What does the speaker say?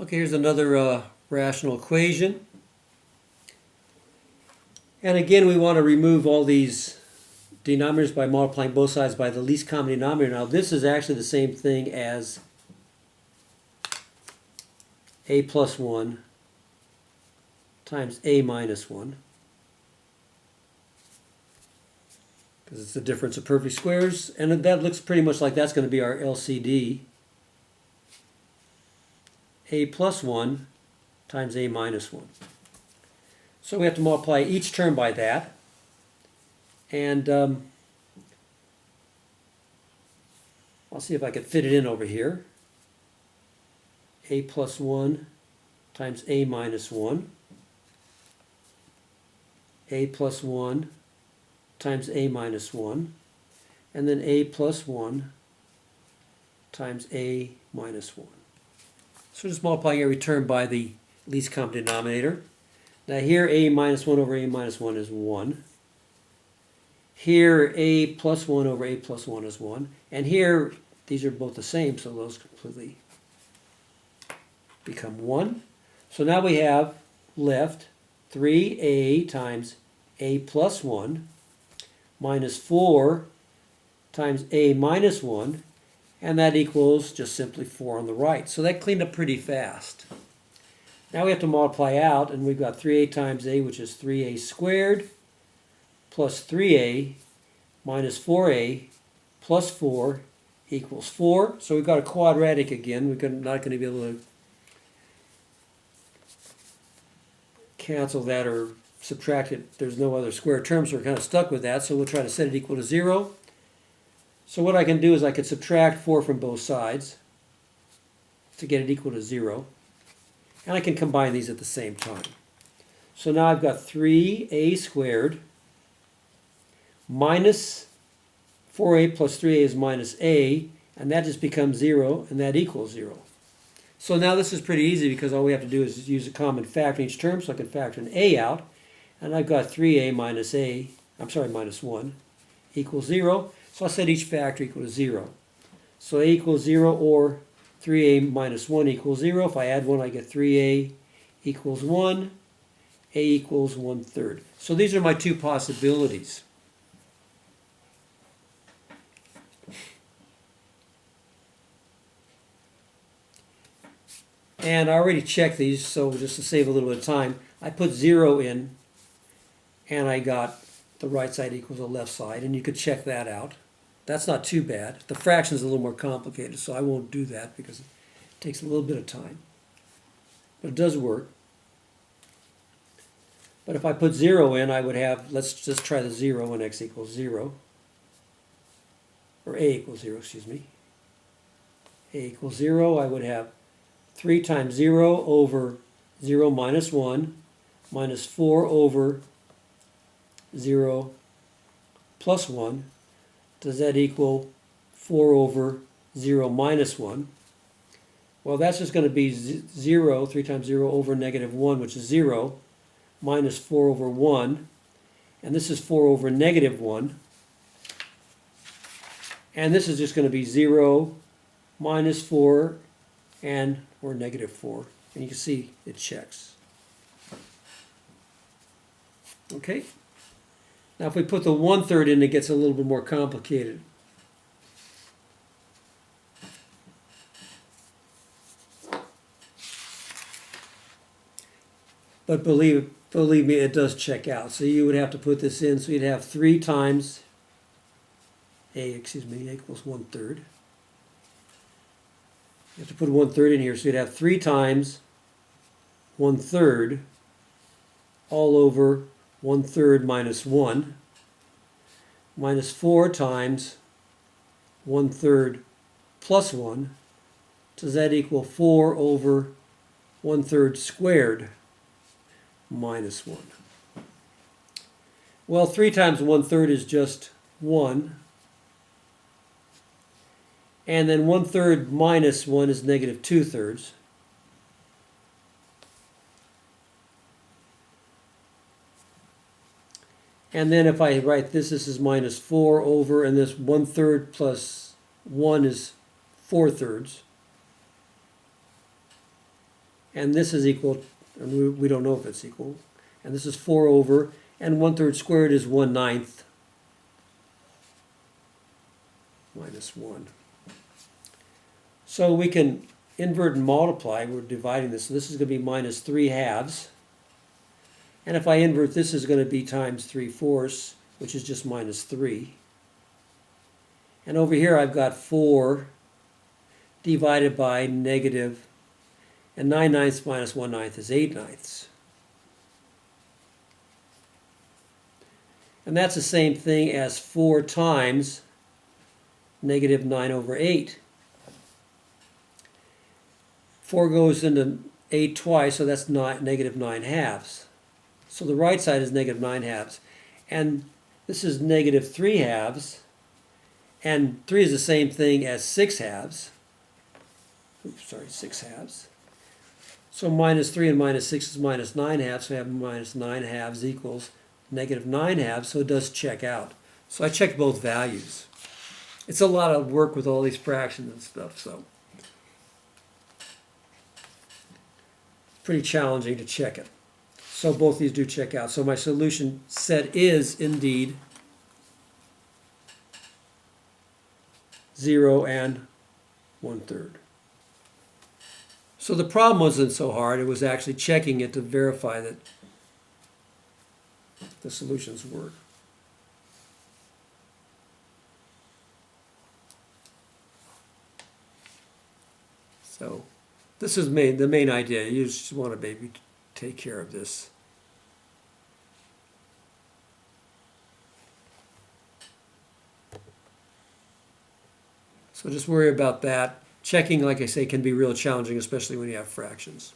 Okay, here's another rational equation. And again, we want to remove all these denominators by multiplying both sides by the least common denominator. Now, this is actually the same thing as a plus 1 times a minus 1. Because it's the difference of perfect squares. And that looks pretty much like that's going to be our LCD. A plus 1 times a minus 1. So we have to multiply each term by that. And I'll see if I can fit it in over here. A plus 1 times a minus 1. A plus 1 times a minus 1. And then a plus 1 times a minus 1. So just multiplying every term by the least common denominator. Now here a minus 1 over a minus 1 is 1. Here a plus 1 over a plus 1 is 1. And here these are both the same, so those completely become 1. So now we have left 3a times a plus 1 minus 4 times a minus 1, and that equals just simply 4 on the right. So that cleaned up pretty fast. Now we have to multiply out, and we've got 3a times a, which is 3a squared, plus 3a minus 4a plus 4 equals 4. So we've got a quadratic again. We're not going to be able to cancel that or subtract it. There's no other square terms, so we're kind of stuck with that. So we'll try to set it equal to 0. So what I can do is I could subtract 4 from both sides to get it equal to 0. And I can combine these at the same time. So now I've got 3a squared minus 4a plus 3a is minus a, and that just becomes 0, and that equals 0. So now this is pretty easy because all we have to do is use a common factor in each term, so I can factor an a out, and I've got 3a minus minus 1 equals 0. So I'll set each factor equal to 0. So a equals 0 or 3a minus 1 equals 0. If I add 1, I get 3a equals 1. A equals 1/3. So these are my two possibilities. And I already checked these, so just to save a little bit of time, I put 0 in, and I got the right side equals the left side, and you could check that out. That's not too bad. The fraction is a little more complicated, so I won't do that because it takes a little bit of time. But it does work. But if I put 0 in, I would have, let's just try the 0 when x equals 0. Or a equals 0, excuse me. A equals 0, I would have 3 times 0 over 0 minus 1 minus 4 over 0 plus 1. Does that equal 4 over 0 minus 1? Well, that's just going to be 0, 3 times 0 over negative 1, which is 0, minus 4 over 1. And this is 4 over negative 1. And this is just going to be 0, minus 4, or negative 4. And you can see it checks. Okay? Now if we put the 1/3 in, it gets a little bit more complicated. But believe me, it does check out. So you would have to put this in. So you'd have 3 times a equals 1/3. You have to put 1/3 in here. So you'd have 3 times 1/3 all over 1/3 minus 1 minus 4 times 1/3 plus 1. Does that equal 4 over 1/3 squared minus 1? Well, 3 times 1/3 is just 1. And then 1/3 minus 1 is negative 2/3. And then if I write this is minus 4 over, and this 1/3 plus 1 is 4/3. and this is equal, and we don't know if it's equal, and this is 4 over, and 1/3 squared is 1/9 minus 1. So we can invert and multiply. We're dividing this. So this is going to be minus 3/2. And if I invert, this is going to be times 3/4, which is just minus 3. And over here I've got 4 divided by negative, and 9/9 minus 1/9 is 8/9. And that's the same thing as 4 times negative 9 over 8. 4 goes into 8 twice, so that's negative 9/2. So the right side is negative 9/2. And this is negative 3/2. And 3 is the same thing as 6/2. Oops, sorry, 6/2. So minus 3 and minus 6 is minus 9/2. So we have minus 9/2 equals negative 9/2. So it does check out. So I checked both values. It's a lot of work with all these fractions and stuff, so pretty challenging to check it. So both these do check out. So my solution set is indeed 0 and 1/3. So the problem wasn't so hard. It was actually checking it to verify that the solutions work. So this is the main idea. You just want to maybe take care of this. So just worry about that. Checking, like I say, can be real challenging, especially when you have fractions.